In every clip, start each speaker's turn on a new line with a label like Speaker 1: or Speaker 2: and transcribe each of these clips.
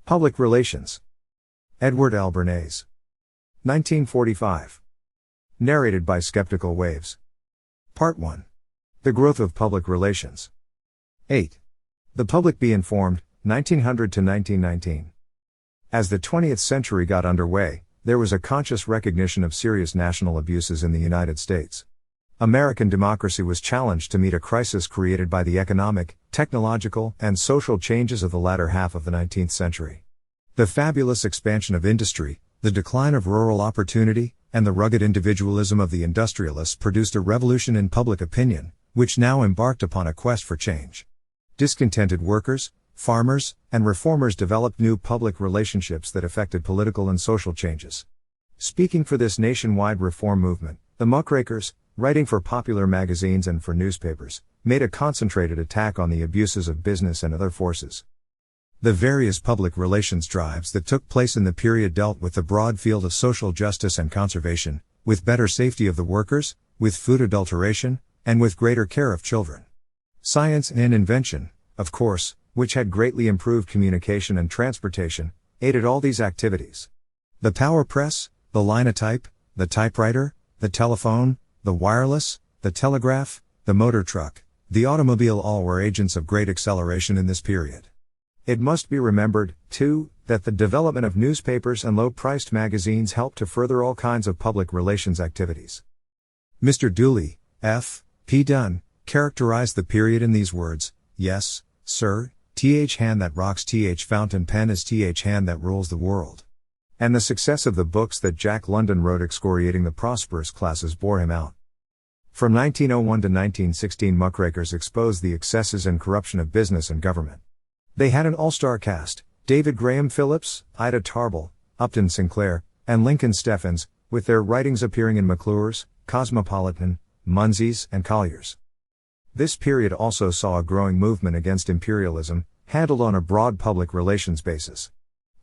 Speaker 1: Public Relations. Edward L. Bernays. 1945. Narrated by Skeptical Waves. Part 1. The Growth of Public Relations. 8. The Public Be Informed, 1900 to 1919. As the 20th century got underway, there was a conscious recognition of serious national abuses in the United States. American democracy was challenged to meet a crisis created by the economic, technological, and social changes of the latter half of the 19th century. The fabulous expansion of industry, the decline of rural opportunity, and the rugged individualism of the industrialists produced a revolution in public opinion, which now embarked upon a quest for change. Discontented workers, farmers, and reformers developed new public relationships that affected political and social changes. Speaking for this nationwide reform movement, the muckrakers, writing for popular magazines and for newspapers, made a concentrated attack on the abuses of business and other forces. The various public relations drives that took place in the period dealt with the broad field of social justice and conservation, with better safety of the workers, with food adulteration, and with greater care of children. Science and invention, of course, which had greatly improved communication and transportation, aided all these activities. The power press, the linotype, the typewriter, the telephone, the wireless, the telegraph, the motor truck, the automobile all were agents of great acceleration in this period. It must be remembered, too, that the development of newspapers and low-priced magazines helped to further all kinds of public relations activities. Mr. Dooley, F. P. Dunn, characterized the period in these words: "Yes, sir, th hand that rocks th fountain pen is th hand that rules the world." And the success of the books that Jack London wrote excoriating the prosperous classes bore him out. From 1901 to 1916, muckrakers exposed the excesses and corruption of business and government. They had an all-star cast: David Graham Phillips, Ida Tarbell, Upton Sinclair, and Lincoln Steffens, with their writings appearing in McClure's, Cosmopolitan, Munsey's, and Collier's. This period also saw a growing movement against imperialism, handled on a broad public relations basis.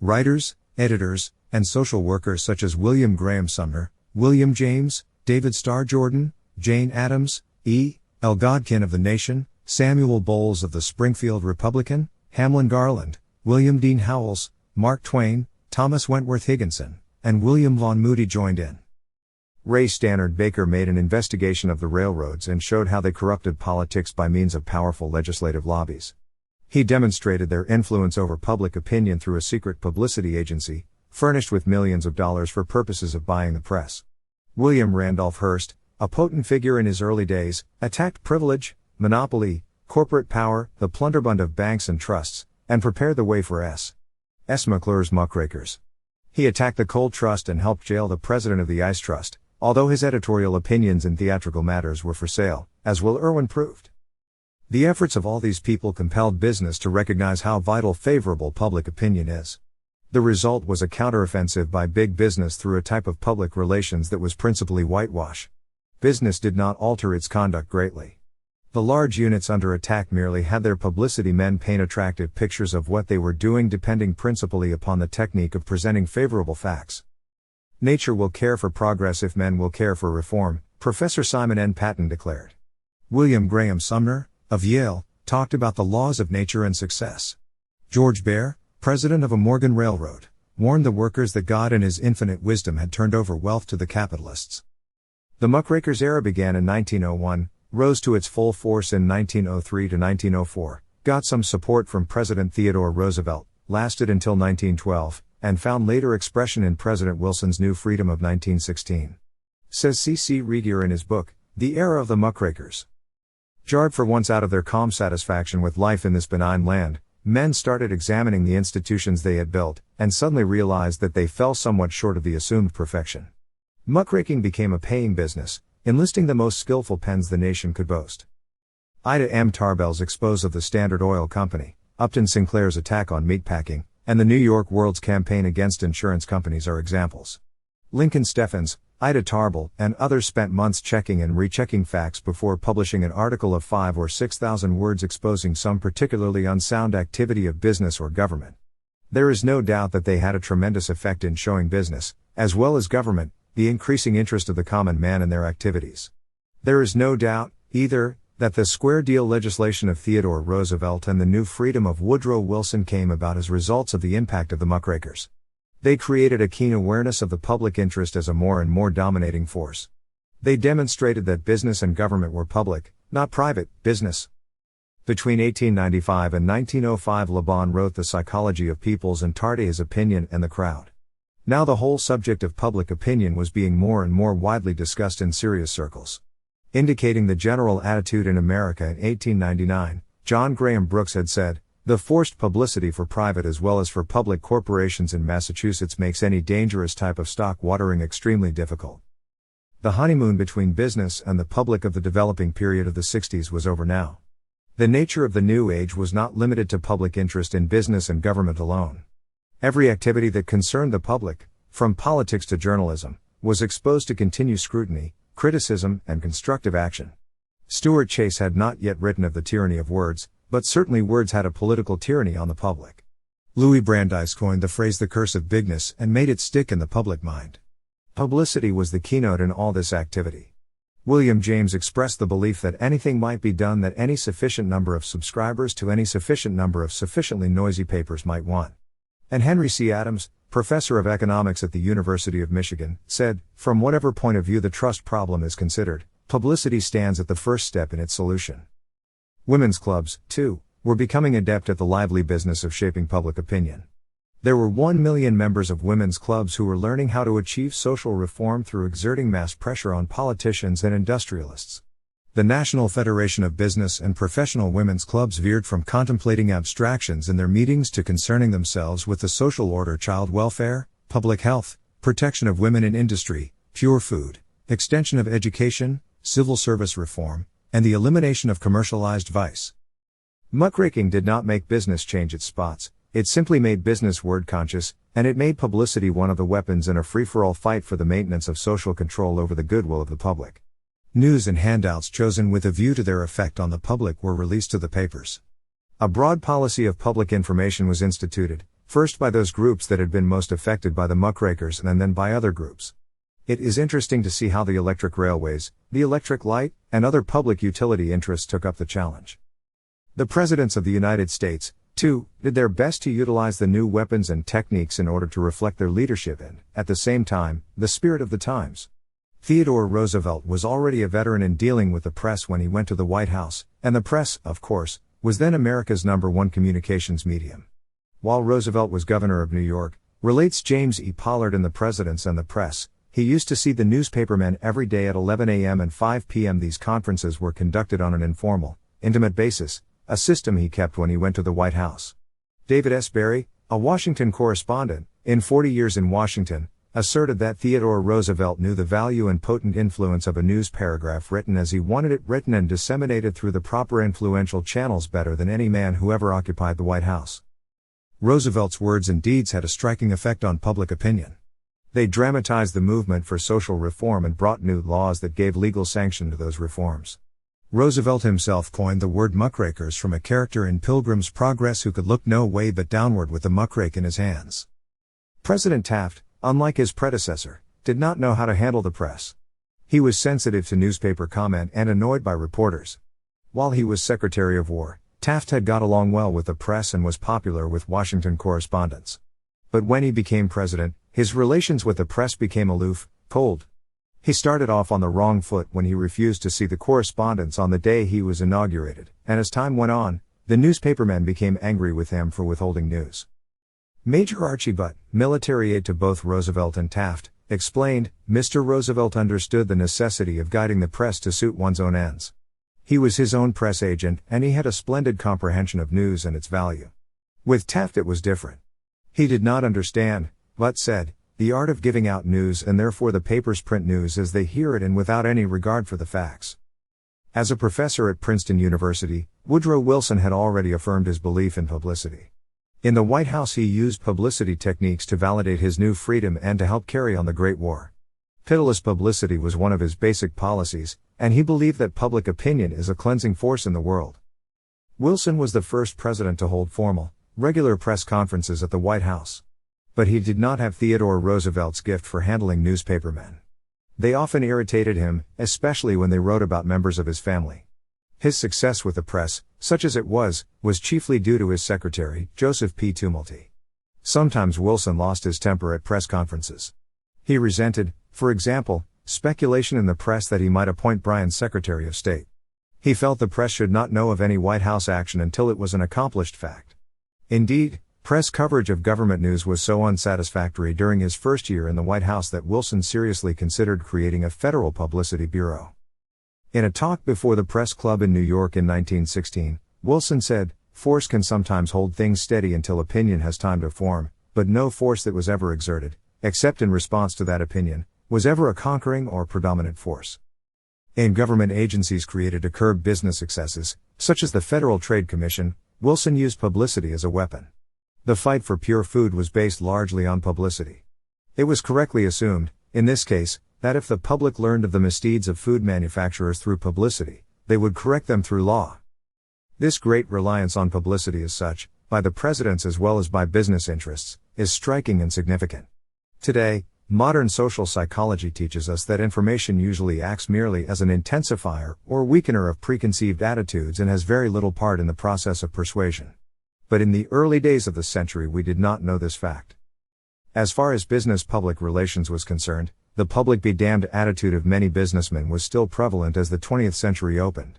Speaker 1: Writers, editors, and social workers such as William Graham Sumner, William James, David Starr Jordan, Jane Addams, E. L. Godkin of The Nation, Samuel Bowles of the Springfield Republican, Hamlin Garland, William Dean Howells, Mark Twain, Thomas Wentworth Higginson, and William Vaughn Moody joined in. Ray Stannard Baker made an investigation of the railroads and showed how they corrupted politics by means of powerful legislative lobbies. He demonstrated their influence over public opinion through a secret publicity agency, furnished with millions of dollars for purposes of buying the press. William Randolph Hearst, a potent figure in his early days, attacked privilege, monopoly, corporate power, the plunderbund of banks and trusts, and prepared the way for S. McClure's muckrakers. He attacked the Coal Trust and helped jail the president of the Ice Trust, although his editorial opinions in theatrical matters were for sale, as Will Irwin proved. The efforts of all these people compelled business to recognize how vital favorable public opinion is. The result was a counteroffensive by big business through a type of public relations that was principally whitewash. Business did not alter its conduct greatly. The large units under attack merely had their publicity men paint attractive pictures of what they were doing, depending principally upon the technique of presenting favorable facts. Nature will care for progress if men will care for reform, Professor Simon N. Patton declared. William Graham Sumner, of Yale, talked about the laws of nature and success. George Baer, president of a Morgan railroad, warned the workers that God in his infinite wisdom had turned over wealth to the capitalists. The muckrakers' era began in 1901, rose to its full force in 1903 to 1904, got some support from President Theodore Roosevelt, lasted until 1912, and found later expression in President Wilson's New Freedom of 1916. Says C.C. Rieger in his book, The Era of the Muckrakers. Jarred for once out of their calm satisfaction with life in this benign land, men started examining the institutions they had built, and suddenly realized that they fell somewhat short of the assumed perfection. Muckraking became a paying business, enlisting the most skillful pens the nation could boast. Ida M. Tarbell's expose of the Standard Oil Company, Upton Sinclair's attack on meatpacking, and the New York World's campaign against insurance companies are examples. Lincoln Steffens, Ida Tarbell, and others spent months checking and rechecking facts before publishing an article of 5,000 or 6,000 words exposing some particularly unsound activity of business or government. There is no doubt that they had a tremendous effect in showing business, as well as government, the increasing interest of the common man in their activities. There is no doubt, either, that the square deal legislation of Theodore Roosevelt and the new freedom of Woodrow Wilson came about as results of the impact of the muckrakers. They created a keen awareness of the public interest as a more and more dominating force. They demonstrated that business and government were public, not private, business. Between 1895 and 1905, Le Bon wrote The Psychology of Peoples and Tardet's Opinion and the Crowd. Now the whole subject of public opinion was being more and more widely discussed in serious circles. Indicating the general attitude in America in 1899, John Graham Brooks had said, "The forced publicity for private as well as for public corporations in Massachusetts makes any dangerous type of stock watering extremely difficult." The honeymoon between business and the public of the developing period of the 60s was over now. The nature of the new age was not limited to public interest in business and government alone. Every activity that concerned the public, from politics to journalism, was exposed to continued scrutiny, criticism, and constructive action. Stuart Chase had not yet written of the tyranny of words, but certainly words had a political tyranny on the public. Louis Brandeis coined the phrase "the curse of bigness" and made it stick in the public mind. Publicity was the keynote in all this activity. William James expressed the belief that anything might be done that any sufficient number of subscribers to any sufficient number of sufficiently noisy papers might want. And Henry C. Adams, professor of economics at the University of Michigan, said, "From whatever point of view the trust problem is considered, publicity stands at the first step in its solution." Women's clubs, too, were becoming adept at the lively business of shaping public opinion. There were 1 million members of women's clubs who were learning how to achieve social reform through exerting mass pressure on politicians and industrialists. The National Federation of Business and Professional Women's Clubs veered from contemplating abstractions in their meetings to concerning themselves with the social order, child welfare, public health, protection of women in industry, pure food, extension of education, civil service reform, and the elimination of commercialized vice. Muckraking did not make business change its spots, it simply made business word conscious, and it made publicity one of the weapons in a free-for-all fight for the maintenance of social control over the goodwill of the public. News and handouts chosen with a view to their effect on the public were released to the papers. A broad policy of public information was instituted, first by those groups that had been most affected by the muckrakers and then by other groups. It is interesting to see how the electric railways, the electric light, and other public utility interests took up the challenge. The presidents of the United States, too, did their best to utilize the new weapons and techniques in order to reflect their leadership and, at the same time, the spirit of the times. Theodore Roosevelt was already a veteran in dealing with the press when he went to the White House, and the press, of course, was then America's #1 communications medium. While Roosevelt was governor of New York, relates James E. Pollard in The Presidents and the Press, he used to see the newspapermen every day at 11 a.m. and 5 p.m. These conferences were conducted on an informal, intimate basis, a system he kept when he went to the White House. David S. Berry, a Washington correspondent, in 40 Years in Washington, asserted that Theodore Roosevelt knew the value and potent influence of a news paragraph written as he wanted it written and disseminated through the proper influential channels better than any man who ever occupied the White House. Roosevelt's words and deeds had a striking effect on public opinion. They dramatized the movement for social reform and brought new laws that gave legal sanction to those reforms. Roosevelt himself coined the word muckrakers from a character in Pilgrim's Progress who could look no way but downward with the muckrake in his hands. President Taft, unlike his predecessor, did not know how to handle the press. He was sensitive to newspaper comment and annoyed by reporters. While he was Secretary of War, Taft had got along well with the press and was popular with Washington correspondents. But when he became president, his relations with the press became aloof, cold. He started off on the wrong foot when he refused to see the correspondents on the day he was inaugurated, and as time went on, the newspapermen became angry with him for withholding news. Major Archie Butt, military aide to both Roosevelt and Taft, explained, Mr. Roosevelt understood the necessity of guiding the press to suit one's own ends. He was his own press agent, and he had a splendid comprehension of news and its value. With Taft it was different. He did not understand, Butt said, the art of giving out news, and therefore the papers print news as they hear it and without any regard for the facts. As a professor at Princeton University, Woodrow Wilson had already affirmed his belief in publicity. In the White House he used publicity techniques to validate his new freedom and to help carry on the Great War. Pitiless publicity was one of his basic policies, and he believed that public opinion is a cleansing force in the world. Wilson was the first president to hold formal, regular press conferences at the White House. But he did not have Theodore Roosevelt's gift for handling newspapermen. They often irritated him, especially when they wrote about members of his family. His success with the press, such as it was chiefly due to his secretary, Joseph P. Tumulty. Sometimes Wilson lost his temper at press conferences. He resented, for example, speculation in the press that he might appoint Bryan Secretary of State. He felt the press should not know of any White House action until it was an accomplished fact. Indeed, press coverage of government news was so unsatisfactory during his first year in the White House that Wilson seriously considered creating a federal publicity bureau. In a talk before the Press Club in New York in 1916, Wilson said, "Force can sometimes hold things steady until opinion has time to form, but no force that was ever exerted, except in response to that opinion, was ever a conquering or predominant force." In government agencies created to curb business excesses, such as the Federal Trade Commission, Wilson used publicity as a weapon. The fight for pure food was based largely on publicity. It was correctly assumed, in this case, that if the public learned of the misdeeds of food manufacturers through publicity, they would correct them through law. This great reliance on publicity as such, by the presidents as well as by business interests, is striking and significant. Today, modern social psychology teaches us that information usually acts merely as an intensifier or weakener of preconceived attitudes and has very little part in the process of persuasion. But in the early days of the century we did not know this fact. As far as business public relations was concerned, the public be damned attitude of many businessmen was still prevalent as the 20th century opened.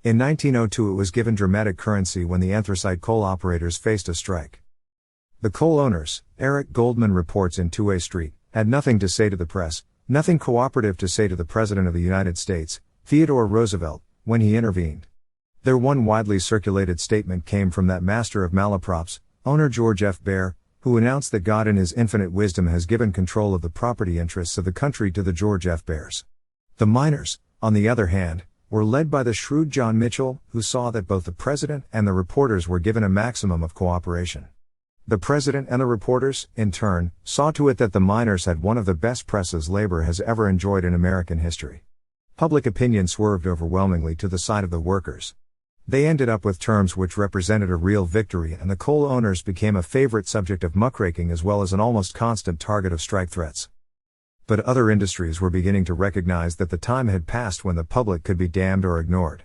Speaker 1: In 1902 it was given dramatic currency when the anthracite coal operators faced a strike. The coal owners, Eric Goldman reports in Two-Way Street, had nothing to say to the press, nothing cooperative to say to the President of the United States, Theodore Roosevelt, when he intervened. Their one widely circulated statement came from that master of malaprops, owner George F. Bear, who announced that God in his infinite wisdom has given control of the property interests of the country to the George F. Bears. The miners, on the other hand, were led by the shrewd John Mitchell, who saw that both the President and the reporters were given a maximum of cooperation. The President and the reporters, in turn, saw to it that the miners had one of the best presses labor has ever enjoyed in American history. Public opinion swerved overwhelmingly to the side of the workers. They ended up with terms which represented a real victory, and the coal owners became a favorite subject of muckraking as well as an almost constant target of strike threats. But other industries were beginning to recognize that the time had passed when the public could be damned or ignored.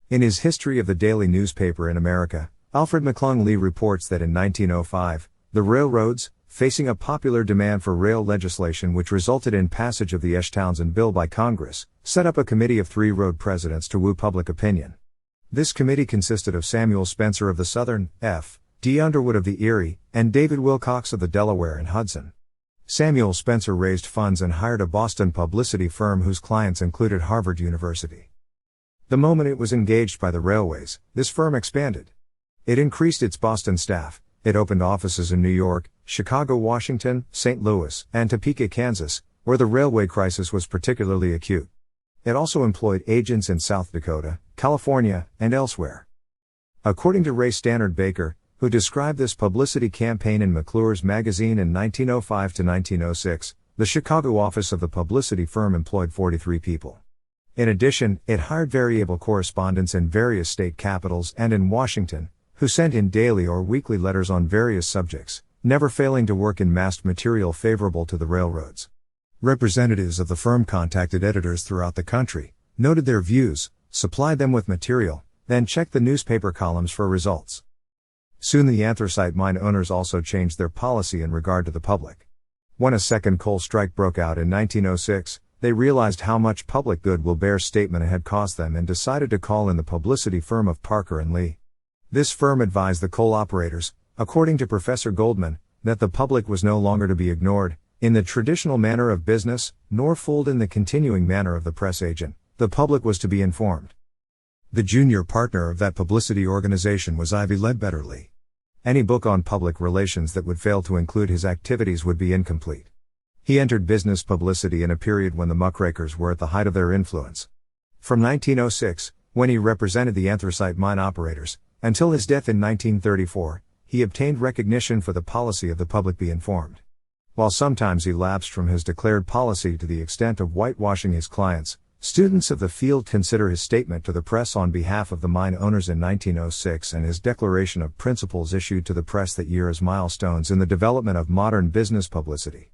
Speaker 1: In his History of the Daily Newspaper in America, Alfred McClung Lee reports that in 1905, the railroads, facing a popular demand for rail legislation which resulted in passage of the Esch-Townsend Bill by Congress, set up a committee of 3 road presidents to woo public opinion. This committee consisted of Samuel Spencer of the Southern, F. D. Underwood of the Erie, and David Wilcox of the Delaware and Hudson. Samuel Spencer raised funds and hired a Boston publicity firm whose clients included Harvard University. The moment it was engaged by the railways, this firm expanded. It increased its Boston staff, it opened offices in New York, Chicago, Washington, St. Louis, and Topeka, Kansas, where the railway crisis was particularly acute. It also employed agents in South Dakota, California, and elsewhere. According to Ray Stannard Baker, who described this publicity campaign in McClure's magazine in 1905 to 1906, the Chicago office of the publicity firm employed 43 people. In addition, it hired variable correspondents in various state capitals and in Washington, who sent in daily or weekly letters on various subjects, never failing to work in massed material favorable to the railroads. Representatives of the firm contacted editors throughout the country, noted their views, supplied them with material, then checked the newspaper columns for results. Soon the anthracite mine owners also changed their policy in regard to the public. When a second coal strike broke out in 1906, they realized how much public goodwill Bear's statement had cost them and decided to call in the publicity firm of Parker and Lee. This firm advised the coal operators, according to Professor Goldman, that the public was no longer to be ignored, in the traditional manner of business, nor fooled in the continuing manner of the press agent. The public was to be informed. The junior partner of that publicity organization was Ivy Ledbetter Lee. Any book on public relations that would fail to include his activities would be incomplete. He entered business publicity in a period when the muckrakers were at the height of their influence. From 1906, when he represented the anthracite mine operators, until his death in 1934, he obtained recognition for the policy of the public be informed. While sometimes he lapsed from his declared policy to the extent of whitewashing his clients, students of the field consider his statement to the press on behalf of the mine owners in 1906 and his declaration of principles issued to the press that year as milestones in the development of modern business publicity.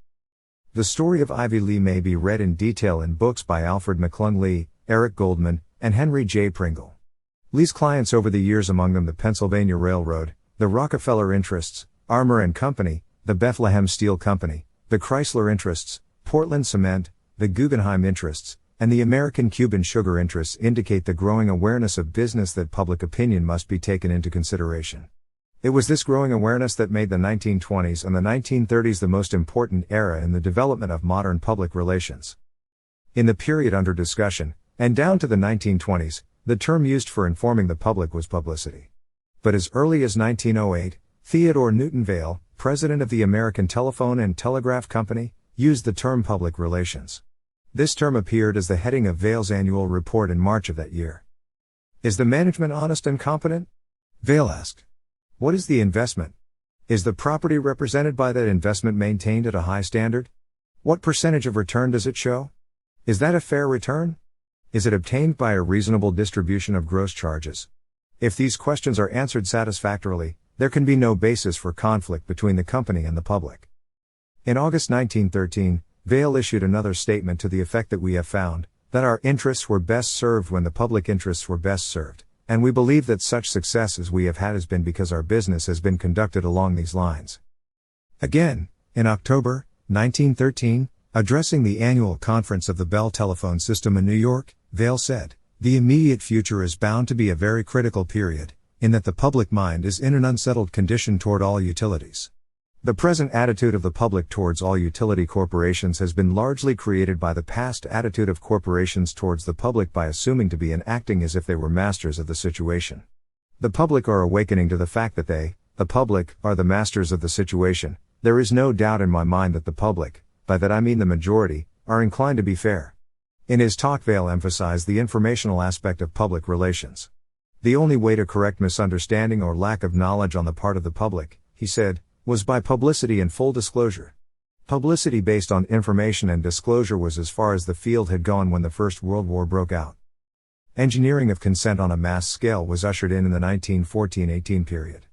Speaker 1: The story of Ivy Lee may be read in detail in books by Alfred McClung Lee, Eric Goldman, and Henry J. Pringle. Lee's clients over the years, among them the Pennsylvania Railroad, the Rockefeller Interests, Armour and Company, the Bethlehem Steel Company, the Chrysler Interests, Portland Cement, the Guggenheim Interests, and the American Cuban Sugar Interests, indicate the growing awareness of business that public opinion must be taken into consideration. It was this growing awareness that made the 1920s and the 1930s the most important era in the development of modern public relations. In the period under discussion, and down to the 1920s, the term used for informing the public was publicity. But as early as 1908, Theodore Newton Vail, president of the American Telephone and Telegraph Company, used the term public relations. This term appeared as the heading of Vail's annual report in March of that year. Is the management honest and competent? Vail asked. What is the investment? Is the property represented by that investment maintained at a high standard? What percentage of return does it show? Is that a fair return? Is it obtained by a reasonable distribution of gross charges? If these questions are answered satisfactorily, there can be no basis for conflict between the company and the public. In August 1913, Vail issued another statement to the effect that we have found that our interests were best served when the public interests were best served, and we believe that such success as we have had has been because our business has been conducted along these lines. Again, in October 1913, addressing the annual conference of the Bell telephone system in New York, Vail said, "The immediate future is bound to be a very critical period, in that the public mind is in an unsettled condition toward all utilities. The present attitude of the public towards all utility corporations has been largely created by the past attitude of corporations towards the public by assuming to be and acting as if they were masters of the situation. The public are awakening to the fact that they, the public, are the masters of the situation. There is no doubt in my mind that the public, by that I mean the majority, are inclined to be fair." In his talk, Vail emphasized the informational aspect of public relations. The only way to correct misunderstanding or lack of knowledge on the part of the public, he said, was by publicity and full disclosure. Publicity based on information and disclosure was as far as the field had gone when the First World War broke out. Engineering of consent on a mass scale was ushered in the 1914-18 period.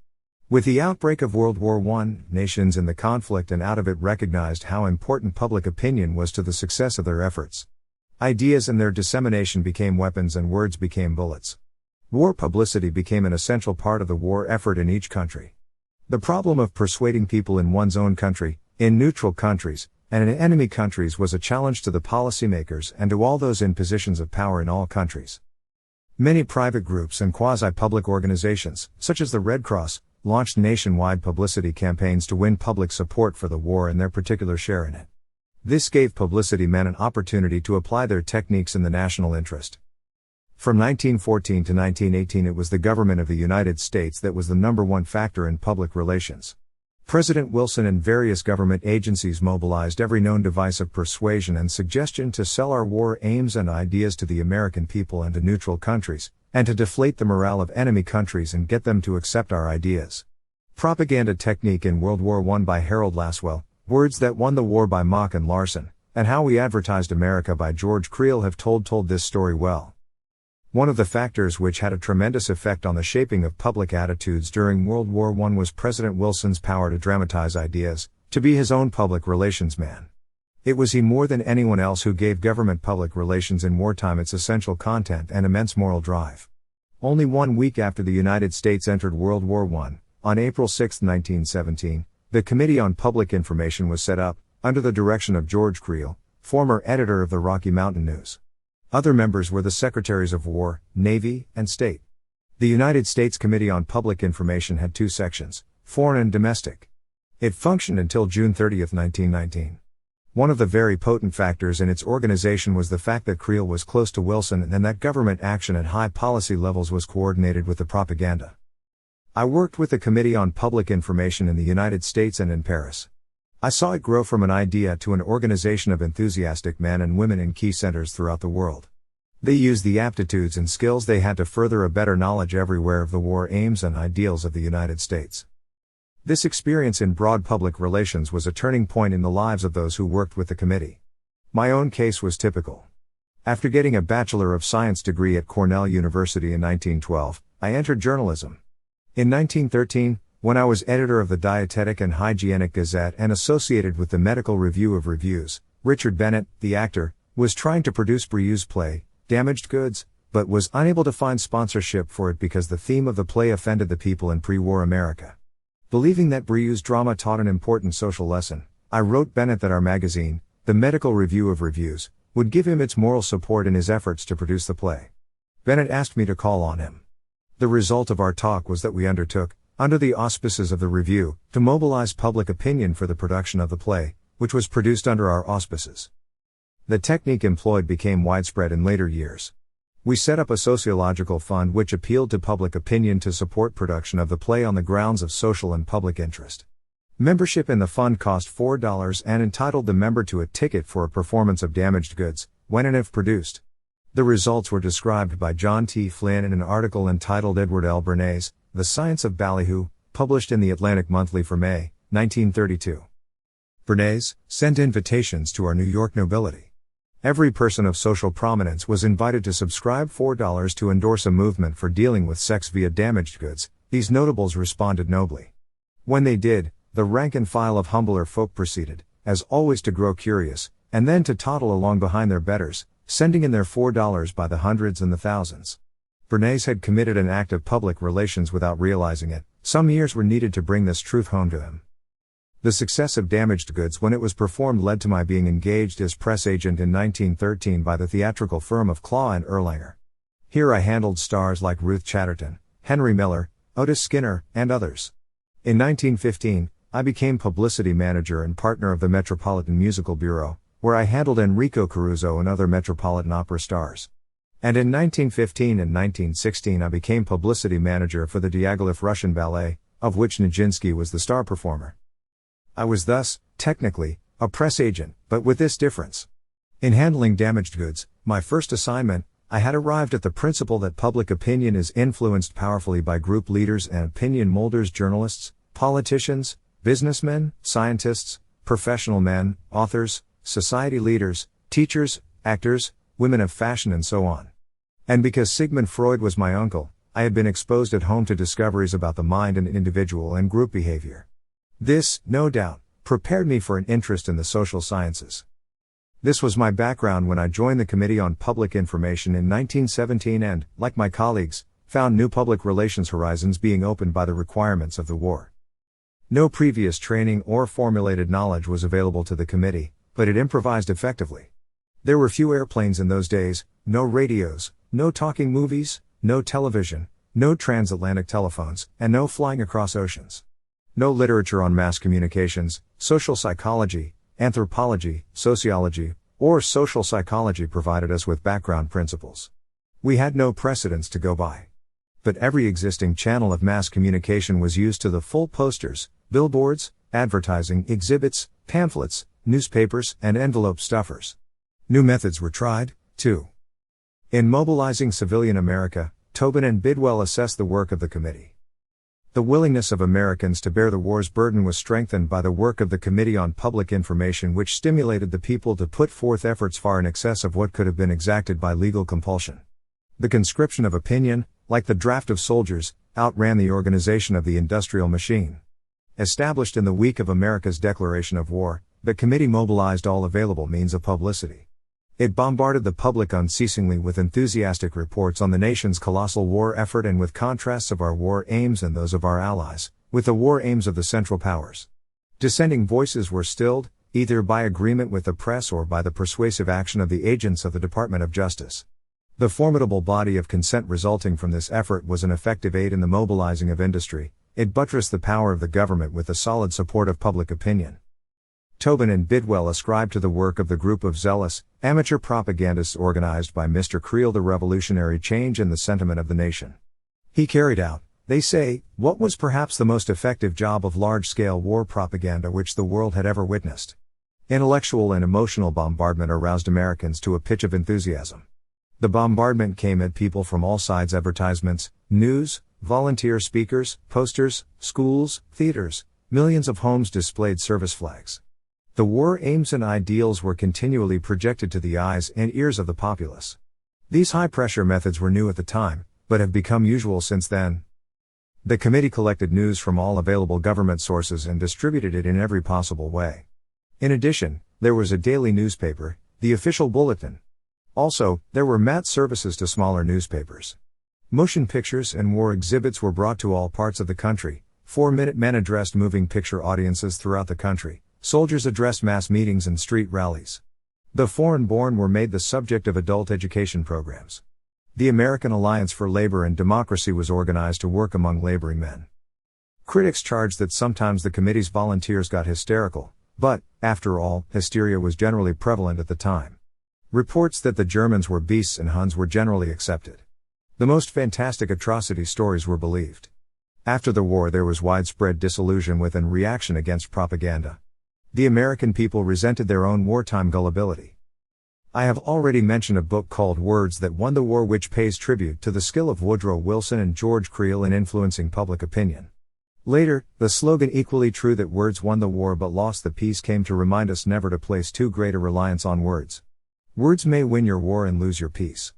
Speaker 1: With the outbreak of World War I, nations in the conflict and out of it recognized how important public opinion was to the success of their efforts. Ideas and their dissemination became weapons and words became bullets. War publicity became an essential part of the war effort in each country. The problem of persuading people in one's own country, in neutral countries, and in enemy countries was a challenge to the policymakers and to all those in positions of power in all countries. Many private groups and quasi-public organizations, such as the Red Cross, launched nationwide publicity campaigns to win public support for the war and their particular share in it. This gave publicity men an opportunity to apply their techniques in the national interest. From 1914 to 1918 it was the government of the United States that was the number one factor in public relations. President Wilson and various government agencies mobilized every known device of persuasion and suggestion to sell our war aims and ideas to the American people and to neutral countries, and to deflate the morale of enemy countries and get them to accept our ideas. Propaganda Technique in World War I by Harold Laswell, Words That Won the War by Mock and Larson, and How We Advertised America by George Creel have told this story well. One of the factors which had a tremendous effect on the shaping of public attitudes during World War I was President Wilson's power to dramatize ideas, to be his own public relations man. It was he more than anyone else who gave government public relations in wartime its essential content and immense moral drive. Only 1 week after the United States entered World War I, on April 6, 1917, the Committee on Public Information was set up, under the direction of George Creel, former editor of the Rocky Mountain News. Other members were the Secretaries of War, Navy, and State. The United States Committee on Public Information had 2 sections, foreign and domestic. It functioned until June 30, 1919. One of the very potent factors in its organization was the fact that Creel was close to Wilson and that government action at high policy levels was coordinated with the propaganda. I worked with the Committee on Public Information in the United States and in Paris. I saw it grow from an idea to an organization of enthusiastic men and women in key centers throughout the world. They used the aptitudes and skills they had to further a better knowledge everywhere of the war aims and ideals of the United States. This experience in broad public relations was a turning point in the lives of those who worked with the committee. My own case was typical. After getting a Bachelor of Science degree at Cornell University in 1912, I entered journalism. In 1913, when I was editor of the Dietetic and Hygienic Gazette and associated with the Medical Review of Reviews, Richard Bennett, the actor, was trying to produce Brieux's play, Damaged Goods, but was unable to find sponsorship for it because the theme of the play offended the people in pre-war America. Believing that Bernays' drama taught an important social lesson, I wrote Bennett that our magazine, the Medical Review of Reviews, would give him its moral support in his efforts to produce the play. Bennett asked me to call on him. The result of our talk was that we undertook, under the auspices of the review, to mobilize public opinion for the production of the play, which was produced under our auspices. The technique employed became widespread in later years. We set up a sociological fund which appealed to public opinion to support production of the play on the grounds of social and public interest. Membership in the fund cost $4 and entitled the member to a ticket for a performance of Damaged Goods, when and if produced. The results were described by John T. Flynn in an article entitled Edward L. Bernays, The Science of Ballyhoo, published in the Atlantic Monthly for May, 1932. Bernays sent invitations to our New York nobility. Every person of social prominence was invited to subscribe $4 to endorse a movement for dealing with sex via damaged goods. These notables responded nobly. When they did, the rank and file of humbler folk proceeded, as always, to grow curious, and then to toddle along behind their betters, sending in their $4 by the hundreds and the thousands. Bernays had committed an act of public relations without realizing it. Some years were needed to bring this truth home to him. The success of Damaged Goods when it was performed led to my being engaged as press agent in 1913 by the theatrical firm of Claw and Erlanger. Here I handled stars like Ruth Chatterton, Henry Miller, Otis Skinner, and others. In 1915, I became publicity manager and partner of the Metropolitan Musical Bureau, where I handled Enrico Caruso and other Metropolitan Opera stars. And in 1915 and 1916 I became publicity manager for the Diaghilev Russian Ballet, of which Nijinsky was the star performer. I was thus, technically, a press agent, but with this difference. In handling Damaged Goods, my first assignment, I had arrived at the principle that public opinion is influenced powerfully by group leaders and opinion molders, journalists, politicians, businessmen, scientists, professional men, authors, society leaders, teachers, actors, women of fashion, and so on. And because Sigmund Freud was my uncle, I had been exposed at home to discoveries about the mind and individual and group behavior. This, no doubt, prepared me for an interest in the social sciences. This was my background when I joined the Committee on Public Information in 1917 and, like my colleagues, found new public relations horizons being opened by the requirements of the war. No previous training or formulated knowledge was available to the committee, but it improvised effectively. There were few airplanes in those days, no radios, no talking movies, no television, no transatlantic telephones, and no flying across oceans. No literature on mass communications, social psychology, anthropology, sociology, or social psychology provided us with background principles. We had no precedents to go by. But every existing channel of mass communication was used to the full: posters, billboards, advertising, exhibits, pamphlets, newspapers, and envelope stuffers. New methods were tried, too. In mobilizing civilian America, Tobin and Bidwell assessed the work of the committee. The willingness of Americans to bear the war's burden was strengthened by the work of the Committee on Public Information, which stimulated the people to put forth efforts far in excess of what could have been exacted by legal compulsion. The conscription of opinion, like the draft of soldiers, outran the organization of the industrial machine. Established in the week of America's declaration of war, the committee mobilized all available means of publicity. It bombarded the public unceasingly with enthusiastic reports on the nation's colossal war effort and with contrasts of our war aims and those of our allies, with the war aims of the Central Powers. Dissenting voices were stilled, either by agreement with the press or by the persuasive action of the agents of the Department of Justice. The formidable body of consent resulting from this effort was an effective aid in the mobilizing of industry. It buttressed the power of the government with the solid support of public opinion. Tobin and Bidwell ascribed to the work of the group of zealous, amateur propagandists organized by Mr. Creel the revolutionary change in the sentiment of the nation. He carried out, they say, what was perhaps the most effective job of large-scale war propaganda which the world had ever witnessed. Intellectual and emotional bombardment aroused Americans to a pitch of enthusiasm. The bombardment came at people from all sides: advertisements, news, volunteer speakers, posters, schools, theaters. Millions of homes displayed service flags. The war aims and ideals were continually projected to the eyes and ears of the populace. These high-pressure methods were new at the time, but have become usual since then. The committee collected news from all available government sources and distributed it in every possible way. In addition, there was a daily newspaper, the Official Bulletin. Also, there were mat services to smaller newspapers. Motion pictures and war exhibits were brought to all parts of the country. 4-minute men addressed moving picture audiences throughout the country. Soldiers addressed mass meetings and street rallies. The foreign-born were made the subject of adult education programs. The American Alliance for Labor and Democracy was organized to work among laboring men. Critics charged that sometimes the committee's volunteers got hysterical, but, after all, hysteria was generally prevalent at the time. Reports that the Germans were beasts and Huns were generally accepted. The most fantastic atrocity stories were believed. After the war there was widespread disillusion with and reaction against propaganda. The American people resented their own wartime gullibility. I have already mentioned a book called Words That Won the War, which pays tribute to the skill of Woodrow Wilson and George Creel in influencing public opinion. Later, the slogan "Equally true that words won the war but lost the peace" came to remind us never to place too great a reliance on words. Words may win your war and lose your peace.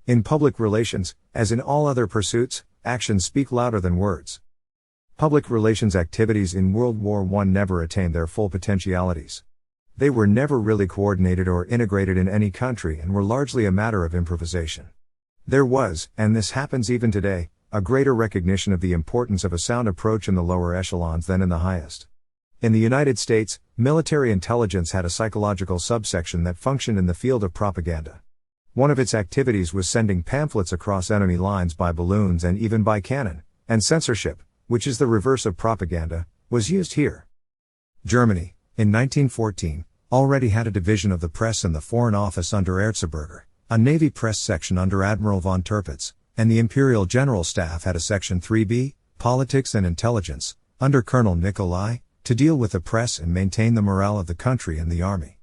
Speaker 1: In public relations, as in all other pursuits, actions speak louder than words. Public relations activities in World War I never attained their full potentialities. They were never really coordinated or integrated in any country and were largely a matter of improvisation. There was, and this happens even today, a greater recognition of the importance of a sound approach in the lower echelons than in the highest. In the United States, military intelligence had a psychological subsection that functioned in the field of propaganda. One of its activities was sending pamphlets across enemy lines by balloons and even by cannon, and censorship, which is the reverse of propaganda, was used here. Germany, in 1914, already had a division of the press in the Foreign Office under Erzberger, a Navy press section under Admiral von Tirpitz, and the Imperial General Staff had a Section 3B, Politics and Intelligence, under Colonel Nicolai, to deal with the press and maintain the morale of the country and the army.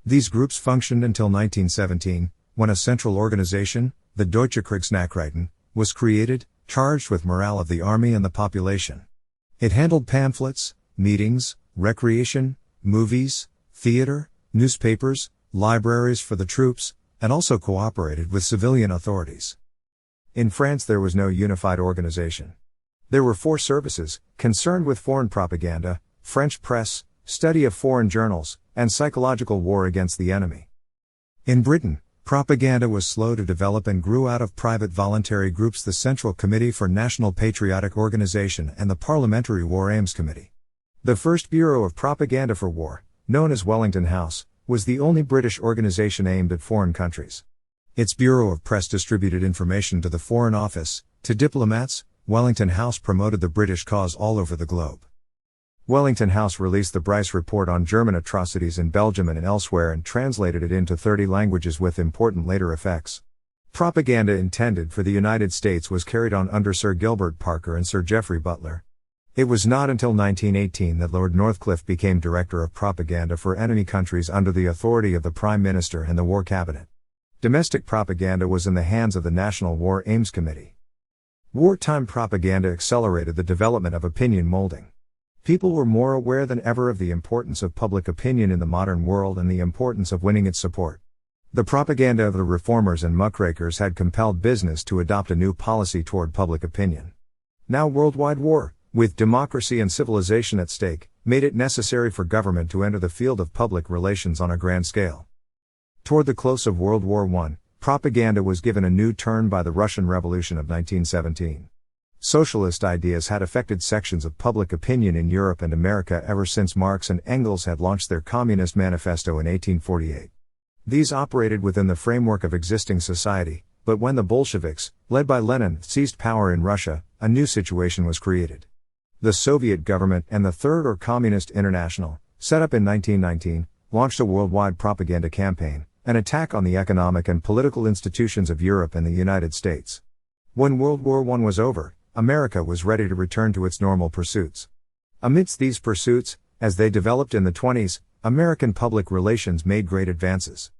Speaker 1: These groups functioned until 1917, when a central organization, the Deutsche Kriegsnachrichten, was created, charged with morale of the army and the population. It handled pamphlets, meetings, recreation, movies, theater, newspapers, libraries for the troops, and also cooperated with civilian authorities. In France there was no unified organization. There were 4 services, concerned with foreign propaganda, French press, study of foreign journals, and psychological war against the enemy. In Britain, propaganda was slow to develop and grew out of private voluntary groups, the Central Committee for National Patriotic Organization and the Parliamentary War Aims Committee. The first Bureau of Propaganda for War, known as Wellington House, was the only British organization aimed at foreign countries. Its Bureau of Press distributed information to the Foreign Office, to diplomats. Wellington House promoted the British cause all over the globe. Wellington House released the Bryce Report on German atrocities in Belgium and elsewhere and translated it into 30 languages with important later effects. Propaganda intended for the United States was carried on under Sir Gilbert Parker and Sir Geoffrey Butler. It was not until 1918 that Lord Northcliffe became Director of Propaganda for enemy countries under the authority of the Prime Minister and the War Cabinet. Domestic propaganda was in the hands of the National War Aims Committee. Wartime propaganda accelerated the development of opinion molding. People were more aware than ever of the importance of public opinion in the modern world and the importance of winning its support. The propaganda of the reformers and muckrakers had compelled business to adopt a new policy toward public opinion. Now worldwide war, with democracy and civilization at stake, made it necessary for government to enter the field of public relations on a grand scale. Toward the close of World War I, propaganda was given a new turn by the Russian Revolution of 1917. Socialist ideas had affected sections of public opinion in Europe and America ever since Marx and Engels had launched their Communist Manifesto in 1848. These operated within the framework of existing society, but when the Bolsheviks, led by Lenin, seized power in Russia, a new situation was created. The Soviet government and the Third or Communist International, set up in 1919, launched a worldwide propaganda campaign, an attack on the economic and political institutions of Europe and the United States. When World War I was over, America was ready to return to its normal pursuits. Amidst these pursuits, as they developed in the 20s, American public relations made great advances.